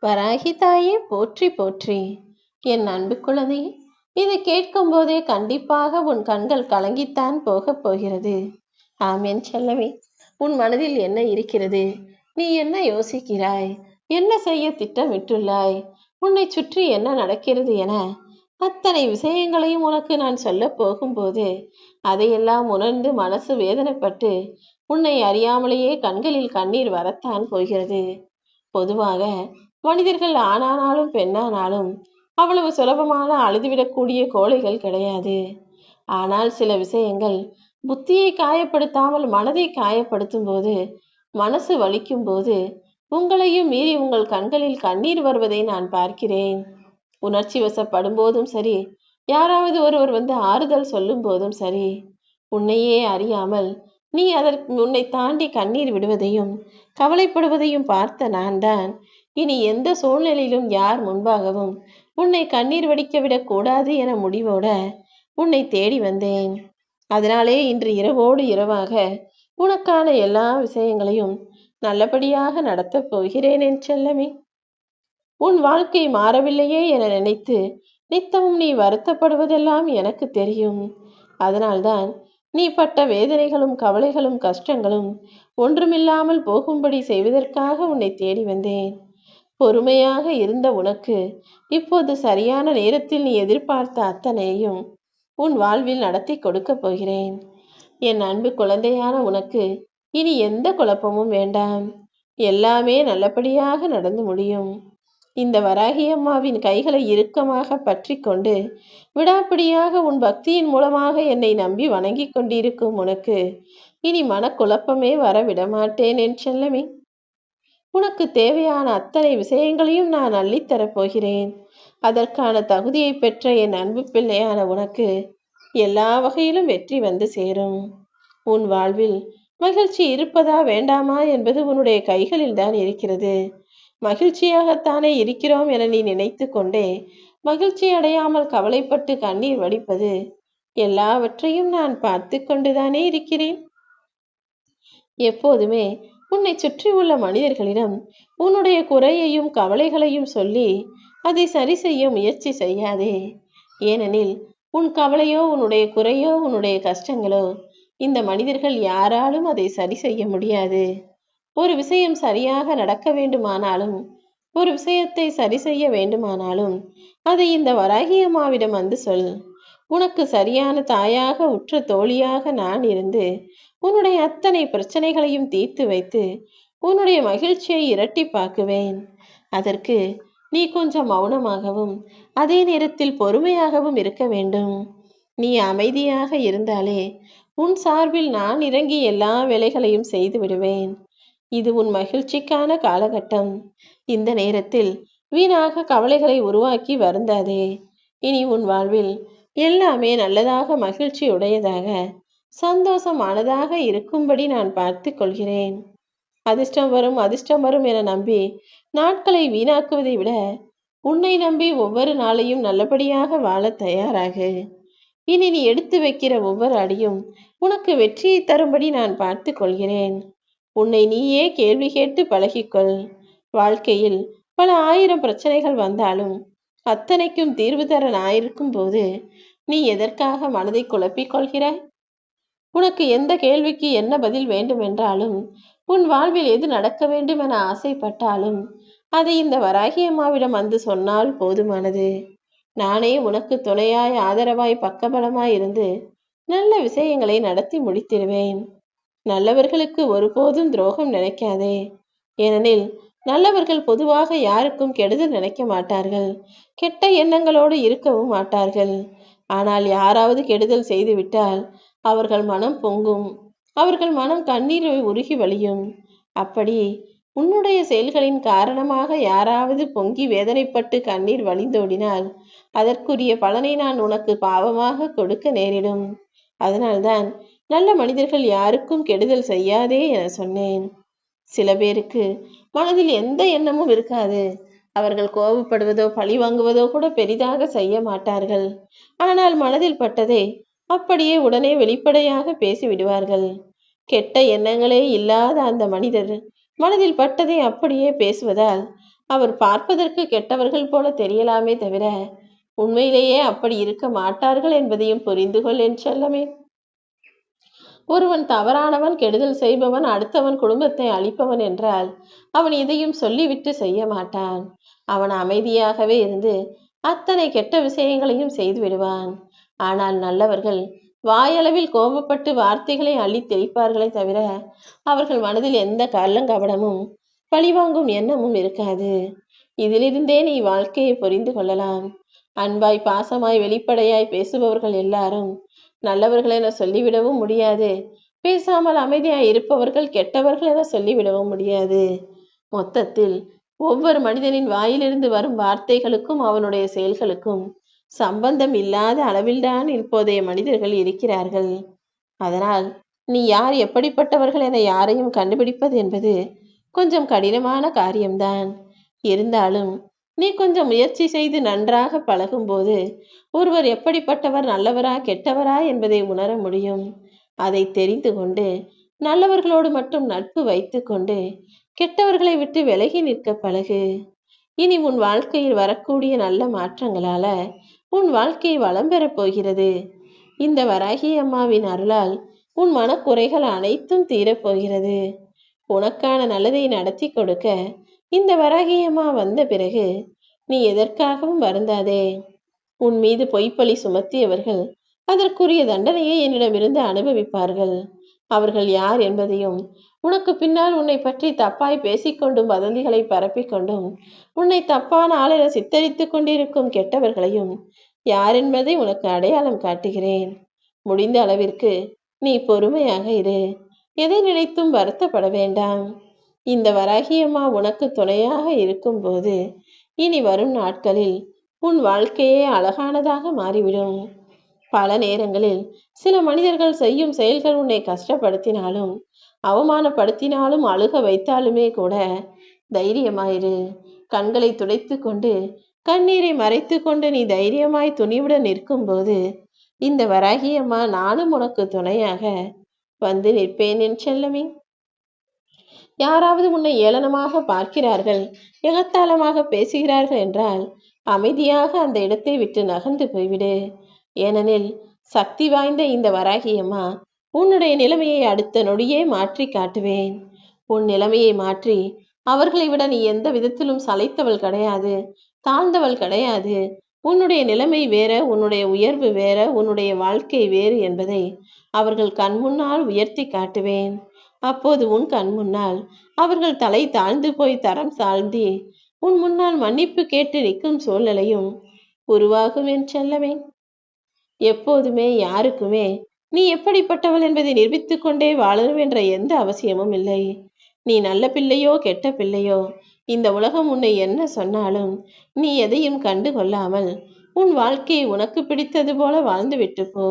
வராகி தாயே போற்றி போற்றி. என் அன்பு குழந்தை, இதை கேட்கும் போதே கண்டிப்பாக உன் கண்கள் கலங்கித்தான் போகப் போகிறது. ஆம் என் செல்லமே, உன் மனதில் என்ன இருக்கிறது? நீ என்ன யோசிக்கிறாய்? என்ன செய்ய திட்டமிட்டுள்ளாய்? உன்னை சுற்றி என்ன நடக்கிறது என அத்தனை விஷயங்களையும் உனக்கு நான் சொல்ல போகும்போது அதையெல்லாம் உணர்ந்து மனசு வேதனைப்பட்டு உன்னை அறியாமலேயே கண்களில் கண்ணீர் வரத்தான் போகிறது. பொதுவாக மனிதர்கள் ஆணானாலும் பெண்ணானாலும் அவ்வளவு சுலபமான அழுதுவிடக்கூடிய கோழைகள் கிடையாது. ஆனால் சில விஷயங்கள் புத்தியை காயப்படுத்தாமல் மனதை காயப்படுத்தும் போது, மனசு வலிக்கும் போது உங்களையும் மீறி உங்கள் கண்களில் கண்ணீர் வருவதை நான் பார்க்கிறேன். உணர்ச்சி வசப்படும் போதும் சரி, யாராவது ஒருவர் வந்து ஆறுதல் சொல்லும் போதும் சரி, உன்னையே அறியாமல் நீ அதற்கு உன்னை தாண்டி கண்ணீர் விடுவதையும் கவலைப்படுவதையும் பார்த்த நான் தான் இனி எந்த சூழ்நிலையிலும் யார் முன்பாகவும் உன்னை கண்ணீர் வடிக்க விடக்கூடாது என முடிவோட உன்னை தேடி வந்தேன். அதனாலே இன்று இரவோடு இரவாக உனக்கான எல்லா விஷயங்களையும் நல்லபடியாக நடத்தப் போகிறேன் என் செல்லமே. உன் வாழ்க்கை மாறவில்லையே என நினைத்து நித்தமும் நீ வருத்தப்படுவதெல்லாம் எனக்கு தெரியும். அதனால்தான் நீ பட்ட வேதனைகளும் கவலைகளும் கஷ்டங்களும் ஒன்றுமில்லாமல் போகும்படி செய்வதற்காக உன்னை தேடி வந்தேன். பொறுமையாக இருந்த உனக்கு இப்போது சரியான நேரத்தில் நீ எதிர்பார்த்த அத்தனையும் உன் வாழ்வில் நடத்தி கொடுக்க போகிறேன். என் அன்பு குழந்தையான உனக்கு இனி எந்த குழப்பமும் வேண்டாம். எல்லாமே நல்லபடியாக நடந்து முடியும். இந்த வராகி அம்மாவின் கைகளை இறுக்கமாக பற்றி கொண்டு விடாப்பிடியாக உன் பக்தியின் மூலமாக என்னை நம்பி வணங்கி கொண்டிருக்கும் உனக்கு இனி மனக்குழப்பமே வர விடமாட்டேன் என் செல்லமே. உனக்கு தேவையான அத்தனை விஷயங்களையும் நான் அள்ளித்தரப் போகிறேன். அதற்கான தகுதியை பெற்ற என் அன்பு பிள்ளையான உனக்கு எல்லா வகையிலும் வெற்றி வந்து சேரும். உன் வாழ்வில் மகிழ்ச்சி இருப்பதா வேண்டாமா என்பது உன்னுடைய கைகளில் தான் இருக்கிறது. மகிழ்ச்சியாகத்தானே இருக்கிறோம் என நீ நினைத்து கொண்டே மகிழ்ச்சி அடையாமல் கவலைப்பட்டு கண்ணீர் வடிப்பது எல்லாவற்றையும் நான் பார்த்து கொண்டுதானே இருக்கிறேன். எப்போதுமே உன்னை சுற்றி உள்ள மனிதர்களிடம் உன்னுடைய குறையையும் கவலைகளையும் சொல்லி அதை சரி செய்ய முயற்சி செய்யாதே. ஏனெனில் உன் கவலையோ உன்னுடைய குறையோ உன்னுடைய கஷ்டங்களோ இந்த மனிதர்கள் யாராலும் அதை சரி செய்ய முடியாது. ஒரு விஷயம் சரியாக நடக்க வேண்டுமானாலும், ஒரு விஷயத்தை சரி செய்ய வேண்டுமானாலும் அதை இந்த வராகி அம்மாவிடம் வந்து சொல். உனக்கு சரியான தாயாக உற்ற தோழியாக நான் இருந்து உன்னுடைய அத்தனை பிரச்சனைகளையும் தீர்த்து வைத்து உன்னுடைய மகிழ்ச்சியை இரட்டிப்பாக்குவேன். அதற்கு நீ கொஞ்சம் மௌனமாகவும் அதே நேரத்தில் பொறுமையாகவும் இருக்க வேண்டும். நீ அமைதியாக இருந்தாலே உன் சார்பில் நான் இறங்கி எல்லா வேலைகளையும் செய்து விடுவேன். இது உன் மகிழ்ச்சிக்கான காலகட்டம். இந்த நேரத்தில் வீணாக கவலைகளை உருவாக்கி வருந்தாதே. இனி உன் வாழ்வில் எல்லாமே நல்லதாக மகிழ்ச்சி உடையதாக சந்தோஷமானதாக இருக்கும்படி நான் பார்த்து கொள்கிறேன். அதிர்ஷ்டம் வரும் அதிர்ஷ்டம் வரும் என நம்பி நாட்களை வீணாக்குவதை விட உன்னை நம்பி ஒவ்வொரு நாளையும் நல்லபடியாக வாழ தயாராகு. இனி நீ எடுத்து வைக்கிற ஒவ்வொரு அடியும் உனக்கு வெற்றியை தரும்படி நான் பார்த்து கொள்கிறேன். உன்னை நீயே கேள்வி கேட்டு பழகிக்கொள். வாழ்க்கையில் பல ஆயிரம் பிரச்சனைகள் வந்தாலும் அத்தனைக்கும் தீர்வு தர நான் இருக்கும் போது நீ எதற்காக மனதை குழப்பிக் கொள்கிறாய்? உனக்கு எந்த கேள்விக்கு என்ன பதில் வேண்டுமென்றாலும், உன் வாழ்வில் எது நடக்க வேண்டும் என ஆசைப்பட்டாலும் அதை இந்த வராகி அம்மாவிடம் வந்து சொன்னால் போதுமானது. நானே உனக்கு துணையாய் ஆதரவாய் பக்கபலமாய் இருந்து நல்ல விஷயங்களை நடத்தி முடித்திடுவேன். நல்லவர்களுக்கு ஒருபோதும் துரோகம் நினைக்காதே. ஏனெனில் நல்லவர்கள் பொதுவாக யாருக்கும் கெடுதல் நினைக்க மாட்டார்கள், கெட்ட எண்ணங்களோடு இருக்கவும் மாட்டார்கள். ஆனால் யாராவது கெடுதல் செய்துவிட்டால் அவர்கள் மனம் பொங்கும், அவர்கள் மனம் கண்ணீரை உருகி வழியும். அப்படி உன்னுடைய செயல்களின் காரணமாக யாராவது பொங்கி வேதனைப்பட்டு கண்ணீர் வழிந்தோடினால் அதற்குரிய பலனை நான் உனக்கு பாவமாக கொடுக்க நேரிடும். அதனால்தான் நல்ல மனிதர்கள் யாருக்கும் கெடுதல் செய்யாதே என சொன்னேன். சில பேருக்கு மனதில் எந்த எண்ணமும் இருக்காது. அவர்கள் கோபப்படுவதோ பழி வாங்குவதோ கூட பெரிதாக செய்ய மாட்டார்கள். ஆனால் மனதில் பட்டதை அப்படியே உடனே வெளிப்படையாக பேசிவிடுவார்கள். கெட்ட எண்ணங்களே இல்லாத அந்த மனிதர் மனதில் பட்டதை அப்படியே பேசுவதால் அவர் பார்ப்பதற்கு கெட்டவர்கள் போல தெரியலாமே தவிர உண்மையிலேயே அப்படி இருக்க மாட்டார்கள் என்பதையும் புரிந்து கொள் என் செல்லமே. ஒருவன் தவறானவன், கெடுதல் செய்பவன், அடுத்தவன் குடும்பத்தை அழிப்பவன் என்றால் அவன் இதையும் சொல்லிவிட்டு செய்ய மாட்டான். அவன் அமைதியாகவே இருந்து அத்தனை கெட்ட விஷயங்களையும் செய்து விடுவான். ஆனால் நல்லவர்கள் வாயளவில் கோபப்பட்டு வார்த்தைகளை அள்ளி தெளிப்பார்களே தவிர அவர்கள் மனதில் எந்த கள்ளங்கபடமும் பழிவாங்கும் எண்ணமும் இருக்காது. இதிலிருந்தே நீ வாழ்க்கையை புரிந்து கொள்ளலாம். அன்பாய் பாசமாய் வெளிப்படையாய் பேசுபவர்கள் எல்லாரும் நல்லவர்கள் என சொல்லிவிடவும் முடியாது. பேசாமல் அமைதியாய் இருப்பவர்கள் கெட்டவர்கள் என சொல்லிவிடவும் முடியாது. மொத்தத்தில் ஒவ்வொரு மனிதனின் வாயிலிருந்து வரும் வார்த்தைகளுக்கும் அவனுடைய செயல்களுக்கும் சம்பந்தம் இல்லாத அளவில்தான் இப்போதைய மனிதர்கள் இருக்கிறார்கள். அதனால் நீ யார் எப்படிப்பட்டவர்கள் என யாரையும் கண்டுபிடிப்பது என்பது கொஞ்சம் கடினமான காரியம்தான். இருந்தாலும் நீ கொஞ்சம் முயற்சி செய்து நன்றாக பழகும்போது ஒருவர் எப்படிப்பட்டவர், நல்லவரா கெட்டவரா என்பதை உணர முடியும். அதை தெரிந்து கொண்டு நல்லவர்களோடு மட்டும் நட்பு வைத்து கொண்டு கெட்டவர்களை விட்டு விலகி நிற்க பழகு. இனி உன் வாழ்க்கையில் வரக்கூடிய நல்ல மாற்றங்களால உன் வாழ்க்கை வளம் பெறப் போகிறது. இந்த வராகி அம்மாவின் அருளால் உன் மனக்குறைகள் அனைத்தும் தீரப்போகிறது. உனக்கான நல்லதை நடத்தி கொடுக்க இந்த வராகி அம்மா வந்த பிறகு நீ எதற்காகவும் வருந்தாதே. உன் மீது பொய்ப்பழி சுமத்தியவர்கள் அதற்குரிய தண்டனையை என்னிடமிருந்து அனுபவிப்பார்கள். அவர்கள் யார் என்பதையும், உனக்கு பின்னால் உன்னை பற்றி தப்பாய் பேசிக்கொண்டும் வதந்திகளை பரப்பிக்கொண்டும் உன்னை தப்பான ஆளென சித்தரித்துக் கொண்டிருக்கும் கெட்டவர்களையும் யார் என்பதை உனக்கு அடையாளம் காட்டுகிறேன். முடிந்த அளவிற்கு நீ பொறுமையாக இரு. எதை நினைத்தும் வருத்தப்பட வேண்டாம். இந்த வராகியம்மா உனக்கு துணையாக இருக்கும்போது இனி வரும் நாட்களில் உன் வாழ்க்கையே அழகானதாக மாறிவிடும். பல நேரங்களில் சில மனிதர்கள் செய்யும் செயல்கள் உன்னை கஷ்டப்படுத்தினாலும் அவமானப்படுத்தினாலும் அழுக வைத்தாலுமே கூட தைரியமாயிரு. கண்களை துடைத்து கொண்டு கண்ணீரை மறைத்து கொண்டு நீ தைரியமாய் துணிவுடன் நிற்கும் போது இந்த வராகியம்மா நானும் உனக்கு துணையாக வந்து நிற்பேன் என் செல்லமே. யாராவது உன்னை ஏளனமாக பார்க்கிறார்கள், எகத்தாளமாக பேசுகிறார்கள் என்றால் அமைதியாக அந்த இடத்தை விட்டு நகர்ந்து போய்விடு. ஏனெனில் சக்தி வாய்ந்த இந்த வராகியம்மா உன்னுடைய நிலைமையை அடுத்த நொடியே மாற்றி காட்டுவேன். உன் நிலைமையை மாற்றி அவர்களை விட நீ எந்த விதத்திலும் சளைத்தவள் கிடையாது, தாழ்ந்தவள் கிடையாது. உன்னுடைய நிலைமை வேற, உன்னுடைய உயர்வு வேற, உன்னுடைய வாழ்க்கை வேறு என்பதை அவர்கள் கண் முன்னால் உயர்த்தி காட்டுவேன். அப்போது உன் கண் முன்னால் அவர்கள் தலை தாழ்ந்து போய் தரம் தாழ்ந்தி உன் முன்னால் மன்னிப்பு கேட்டு நிற்கும் சூழ்நிலையும் உருவாகும் என் செல்லமே. எப்போதுமே யாருக்குமே நீ எப்படிப்பட்டவள் என்பதை நிரூபித்துக் கொண்டே வாழணும் என்ற எந்த அவசியமும் இல்லை. நீ நல்ல பிள்ளையோ கெட்ட பிள்ளையோ, இந்த உலகம் உன்னை என்ன சொன்னாலும் நீ எதையும் கண்டு கொள்ளாமல் உன் வாழ்க்கையை உனக்கு பிடித்தது போல வாழ்ந்து விட்டு போ.